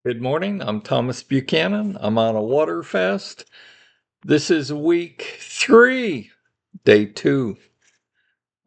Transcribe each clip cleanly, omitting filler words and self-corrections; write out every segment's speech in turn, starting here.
Good morning. I'm Thomas Buchanan. I'm on a water fast. This is week 3, day 2.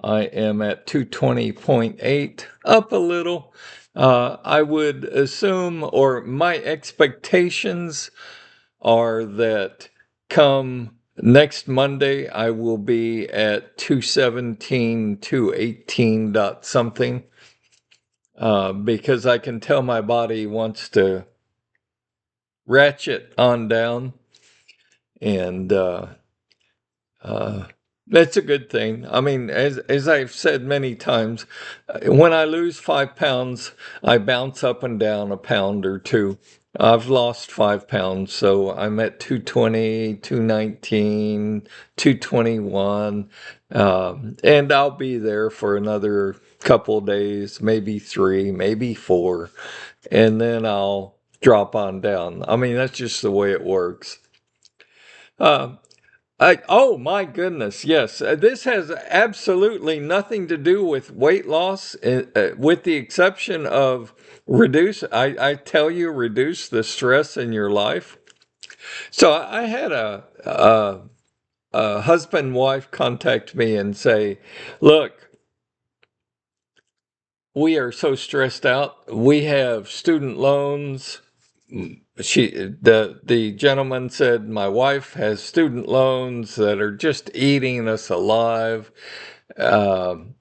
I am at 220.8, up a little. I would assume, or my expectations are that come next Monday, I will be at 217, 218 dot something, because I can tell my body wants to ratchet on down, and that's a good thing. I mean, as I've said many times, when I lose 5 pounds, I bounce up and down a pound or two. I've lost 5 pounds, so I'm at 220, 219, 221, and I'll be there for another couple days, maybe 3, maybe 4, and then I'll drop on down. I mean, that's just the way it works. Uh, oh my goodness, yes. This has absolutely nothing to do with weight loss, with the exception of I tell you, reduce the stress in your life. So I had a husband and wife contact me and say, look, we are so stressed out. We have student loans. The gentleman said, my wife has student loans that are just eating us alive. Um,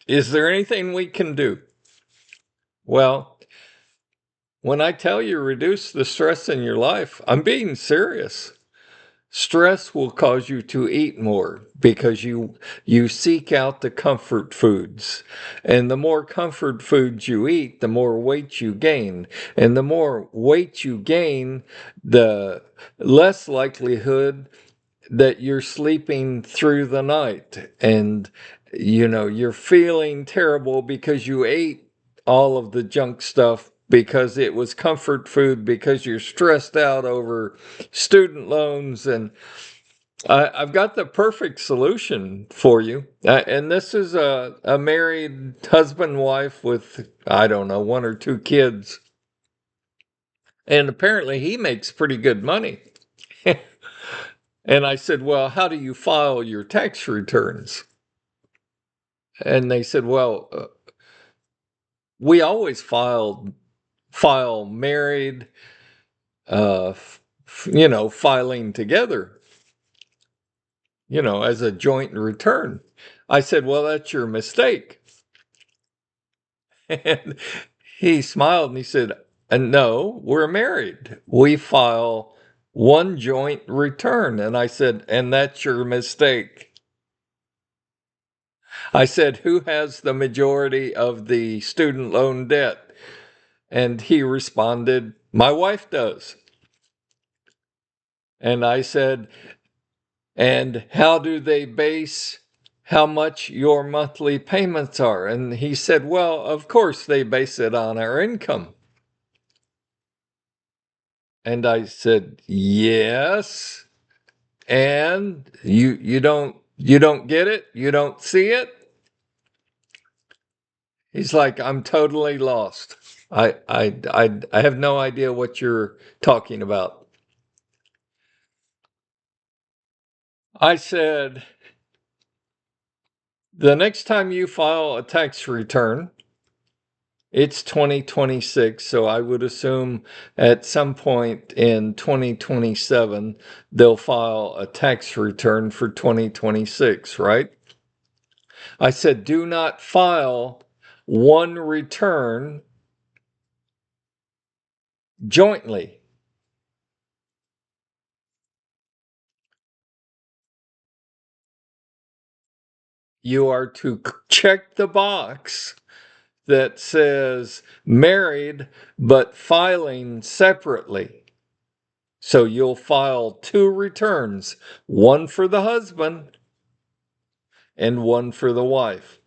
is there anything we can do? Well, when I tell you reduce the stress in your life, I'm being serious. Stress will cause you to eat more because you seek out the comfort foods. And the more comfort foods you eat, the more weight you gain. And the more weight you gain, the less likelihood that you're sleeping through the night. And you're feeling terrible because you ate all of the junk stuff, because it was comfort food, because you're stressed out over student loans. And I've got the perfect solution for you. And this is a married husband and wife with, I don't know, 1 or 2 kids. And apparently he makes pretty good money. And I said, well, how do you file your tax returns? And they said, well, we always file married, filing together, as a joint return. I said, well, that's your mistake. And he smiled and he said, no, we're married. We file one joint return. And I said, and that's your mistake. I said, who has the majority of the student loan debt? And he responded, my wife does. And I said, and how do they base how much your monthly payments are? And he said, well, of course they base it on our income. And I said, yes. And you don't get it? You don't see it? He's like, I'm totally lost. I have no idea what you're talking about. I said, the next time you file a tax return, it's 2026, so I would assume at some point in 2027, they'll file a tax return for 2026, right? I said, do not file one return jointly. You are to check the box that says married but filing separately. So you'll file 2 returns, one for the husband and one for the wife.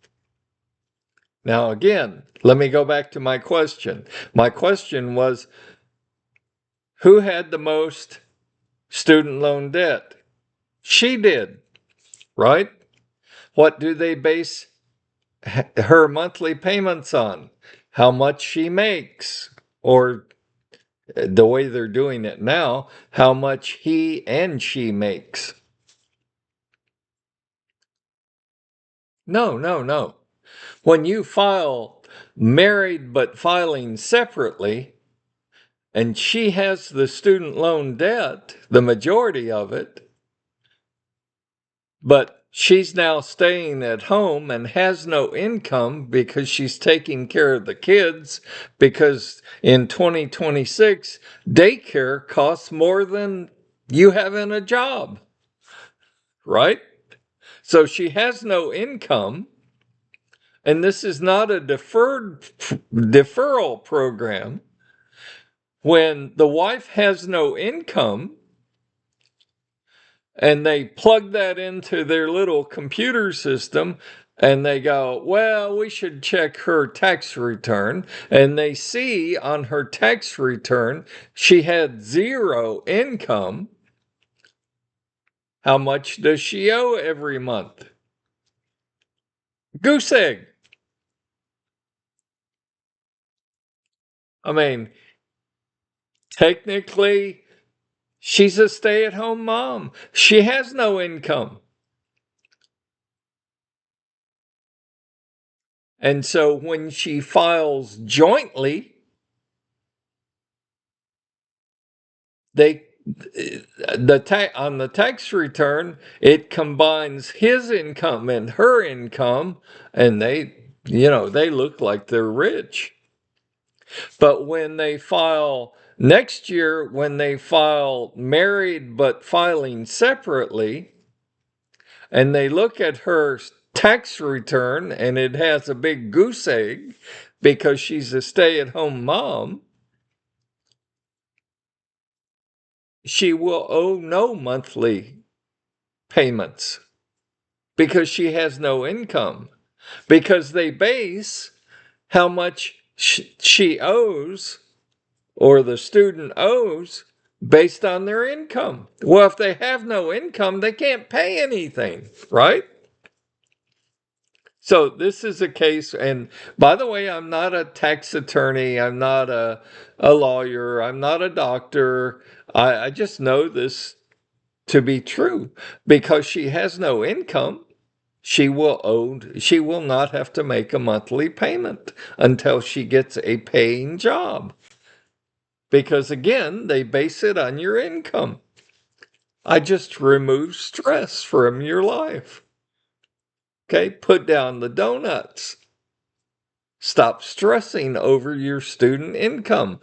Now, again, let me go back to my question. My question was, who had the most student loan debt? She did, right? What do they base her monthly payments on? how much she makes, or the way they're doing it now, how much he and she makes. No, no, no. When you file married but filing separately, and she has the student loan debt, the majority of it, but she's now staying at home and has no income because she's taking care of the kids, because in 2026, daycare costs more than you having a job, right? So she has no income, and this is not a deferral program. When the wife has no income, and they plug that into their little computer system, and they go, well, we should check her tax return. And they see on her tax return she had zero income. How much does she owe every month? Goose egg. I mean, technically, she's a stay at home mom. She has no income. And so when she files jointly, they on the tax return, it combines his income and her income, and they look like they're rich. But when they file next year, when they file married but filing separately, and they look at her tax return and it has a big goose egg because she's a stay-at-home mom, she will owe no monthly payments because she has no income, because they base how much she owes, or the student owes, based on their income. Well, if they have no income, they can't pay anything, right? So this is a case, and by the way, I'm not a tax attorney, I'm not a lawyer, I'm not a doctor. I just know this to be true. Because she has no income, she will not have to make a monthly payment until she gets a paying job. Because again, they base it on your income. I just remove stress from your life. Okay, put down the donuts. Stop stressing over your student income.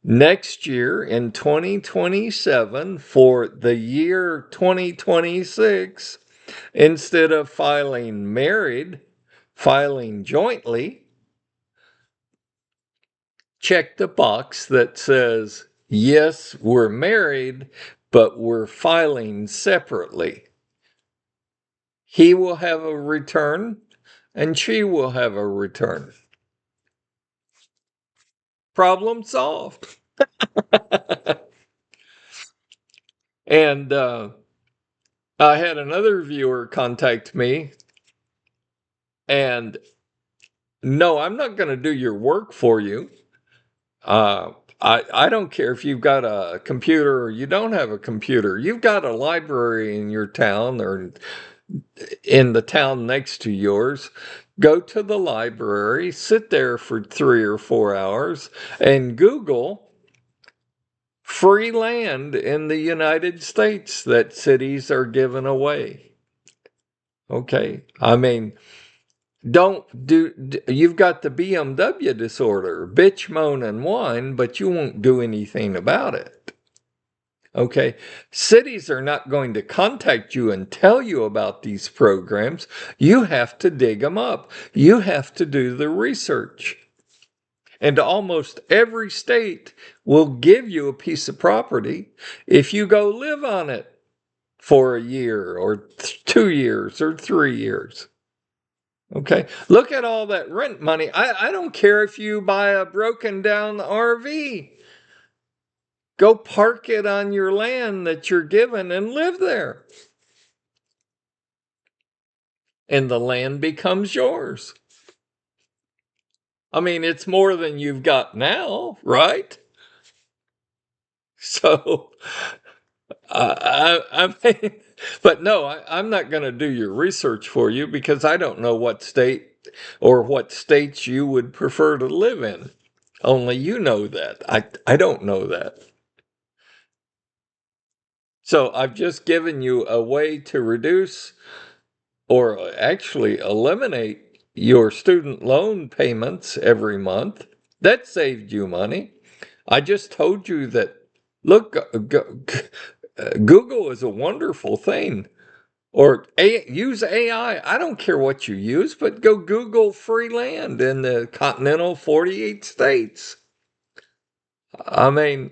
Next year in 2027, for the year 2026, instead of filing married, filing jointly, check the box that says, yes, we're married, but we're filing separately. He will have a return and she will have a return. Problem solved. And I had another viewer contact me, and no, I'm not going to do your work for you. Uh, I don't care if you've got a computer or you don't have a computer. You've got a library in your town or in the town next to yours. Go to the library, sit there for 3 or 4 hours, and Google free land in the United States that cities are giving away. Okay. I mean, you've got the BMW disorder, bitch, moan, and whine, but you won't do anything about it. Okay. Cities are not going to contact you and tell you about these programs. You have to dig them up. You have to do the research. And almost every state will give you a piece of property if you go live on it for a year or 2 years or 3 years. Okay. Look at all that rent money. I don't care if you buy a broken down RV. Go park it on your land that you're given and live there. And the land becomes yours. I mean, it's more than you've got now, right? So, I mean, but no, I'm not going to do your research for you because I don't know what state or what states you would prefer to live in. Only you know that. I don't know that. So I've just given you a way to reduce or actually eliminate your student loan payments every month. That saved you money. I just told you that, look, Google is a wonderful thing. Or use AI. I don't care what you use, but go Google free land in the continental 48 states. I mean,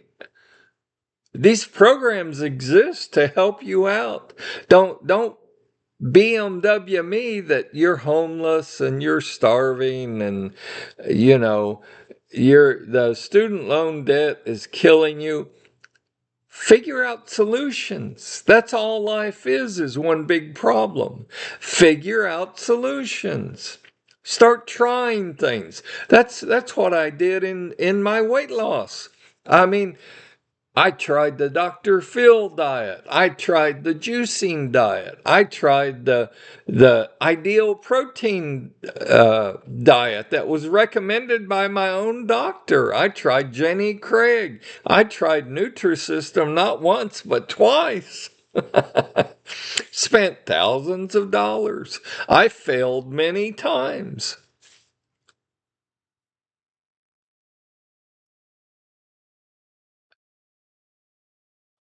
these programs exist to help you out. Don't BMW me that you're homeless and you're starving and you know the student loan debt is killing you. Figure out solutions. That's all life is one big problem. Figure out solutions. Start trying things. That's what I did in my weight loss. I mean, I tried the Dr. Phil diet. I tried the juicing diet. I tried the ideal protein diet that was recommended by my own doctor. I tried Jenny Craig. I tried Nutrisystem not once but twice. Spent thousands of dollars. I failed many times.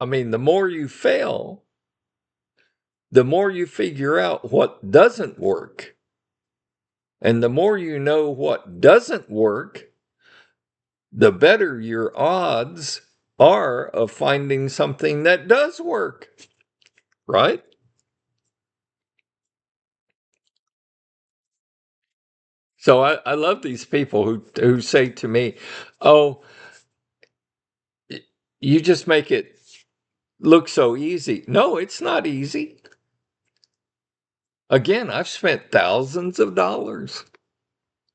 I mean, the more you fail, the more you figure out what doesn't work. And the more you know what doesn't work, the better your odds are of finding something that does work, right? So I love these people who say to me, oh, you just make it look so easy. No, it's not easy. Again, I've spent thousands of dollars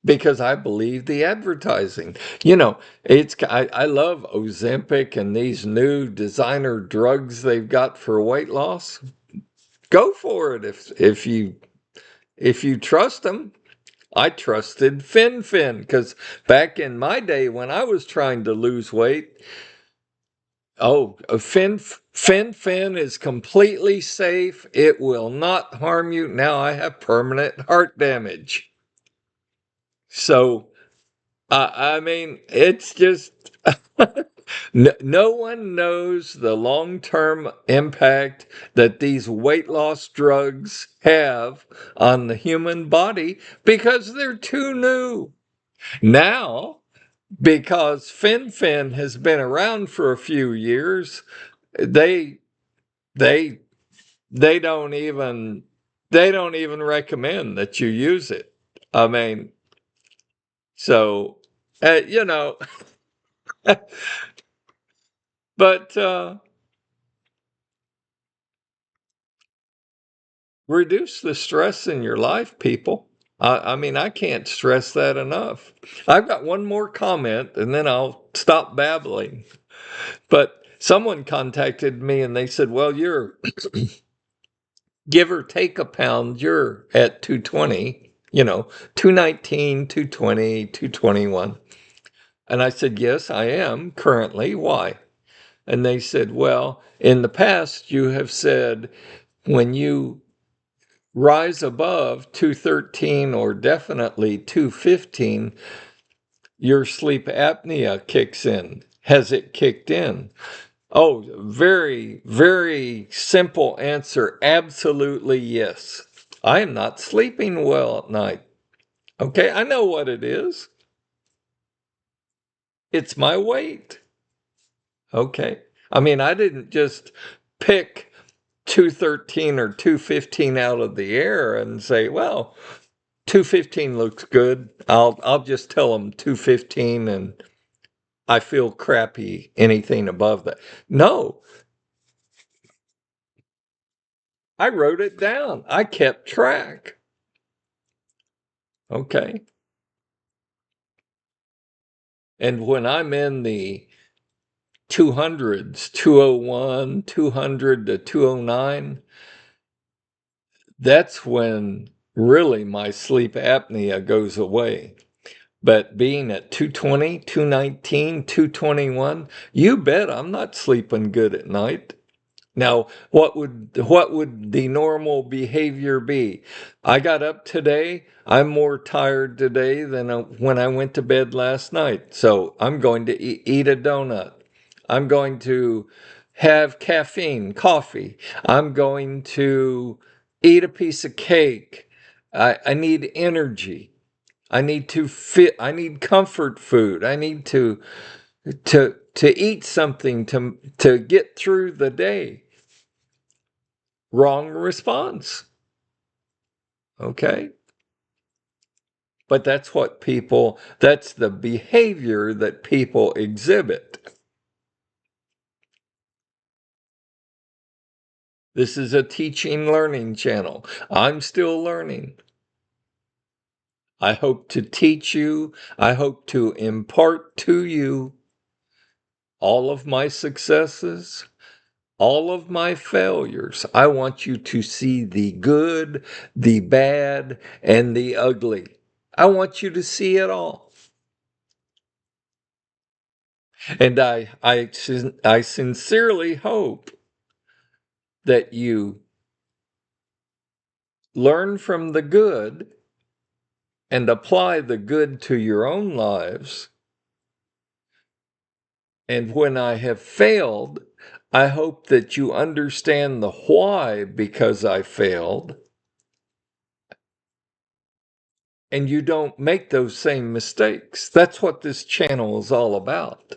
because I believe the advertising. I love Ozempic and these new designer drugs they've got for weight loss. Go for it if you trust them. I trusted FinFin because back in my day when I was trying to lose weight, FinFin is completely safe. It will not harm you. Now I have permanent heart damage. So I mean, it's just no one knows the long term impact that these weight loss drugs have on the human body because they're too new. Now, because FinFin has been around for a few years, they they they don't even recommend that you use it. I mean, so uh, you know, but reduce the stress in your life, people. I mean, I can't stress that enough. I've got one more comment and then I'll stop babbling. But someone contacted me and they said, well, you're give or take a pound, you're at 220, 219, 220, 221. And I said, yes, I am currently. Why? And they said, well, in the past, you have said when you rise above 213 or definitely 215, your sleep apnea kicks in. Has it kicked in? Oh, very, very simple answer. Absolutely yes. I am not sleeping well at night. Okay, I know what it is. It's my weight. Okay. I mean, I didn't just pick 213 or 215 out of the air and say, well, 215 looks good. I'll just tell them 215 and I feel crappy anything above that. No, I wrote it down. I kept track. Okay. And when I'm in the 200s, 201, 200 to 209, that's when really my sleep apnea goes away. But being at 220, 219, 221, you bet I'm not sleeping good at night. Now, what would the normal behavior be? I got up today. I'm more tired today than when I went to bed last night. So I'm going to eat a donut. I'm going to have caffeine, coffee. I'm going to eat a piece of cake. I need energy. I need to fit. I need comfort food. I need to eat something to get through the day. Wrong response. Okay. But that's the behavior that people exhibit. This is a teaching learning channel. I'm still learning. I hope to teach you. I hope to impart to you all of my successes, all of my failures. I want you to see the good, the bad, and the ugly. I want you to see it all. And I sincerely hope that you learn from the good and apply the good to your own lives. And when I have failed, I hope that you understand the why because I failed, and you don't make those same mistakes. That's what this channel is all about.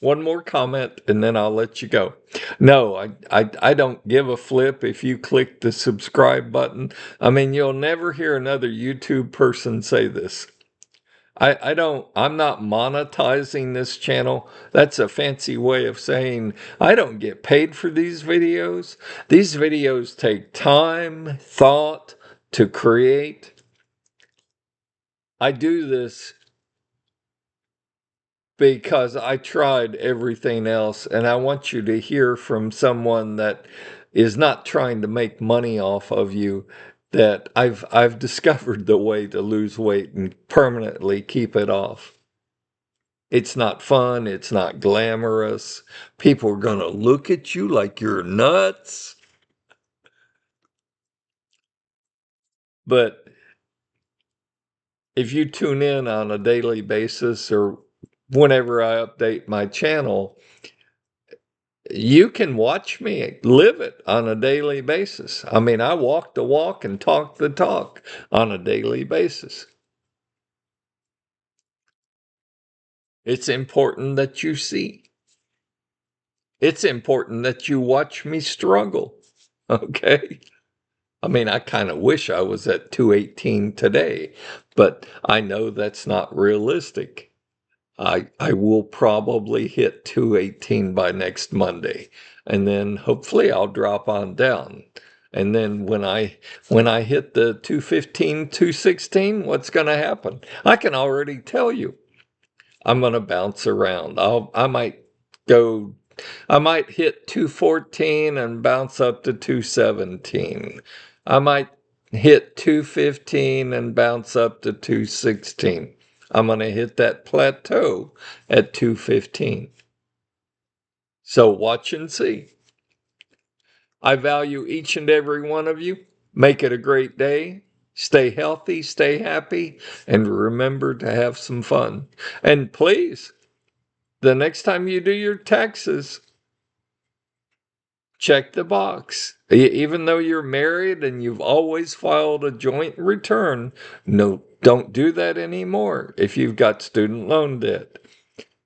One more comment and then I'll let you go. No, I don't give a flip if you click the subscribe button. I mean, you'll never hear another YouTube person say this. I'm not monetizing this channel. That's a fancy way of saying I don't get paid for these videos. These videos take time, thought to create. I do this because I tried everything else, and I want you to hear from someone that is not trying to make money off of you, that I've discovered the way to lose weight and permanently keep it off. It's not fun, it's not glamorous. People are going to look at you like you're nuts. But if you tune in on a daily basis or whenever I update my channel, you can watch me live it on a daily basis. I mean, I walk the walk and talk the talk on a daily basis. It's important that you see. It's important that you watch me struggle. Okay? I mean, I kind of wish I was at 218 today, but I know that's not realistic. I will probably hit 218 by next Monday, and then hopefully I'll drop on down. And then when I hit the 215, 216, what's going to happen? I can already tell you. I'm going to bounce around. Go I might hit 214 and bounce up to 217. I might hit 215 and bounce up to 216. I'm going to hit that plateau at 215. So watch and see. I value each and every one of you. Make it a great day. Stay healthy, stay happy, and remember to have some fun. And please, the next time you do your taxes, check the box. Even though you're married and you've always filed a joint return, no, don't do that anymore if you've got student loan debt.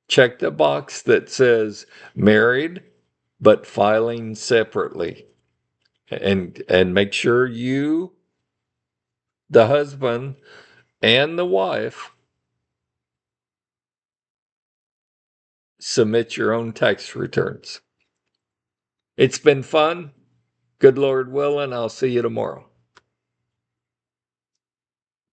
Check the box that says married but filing separately. And make sure you, the husband, and the wife submit your own tax returns. It's been fun. Good Lord willing, I'll see you tomorrow.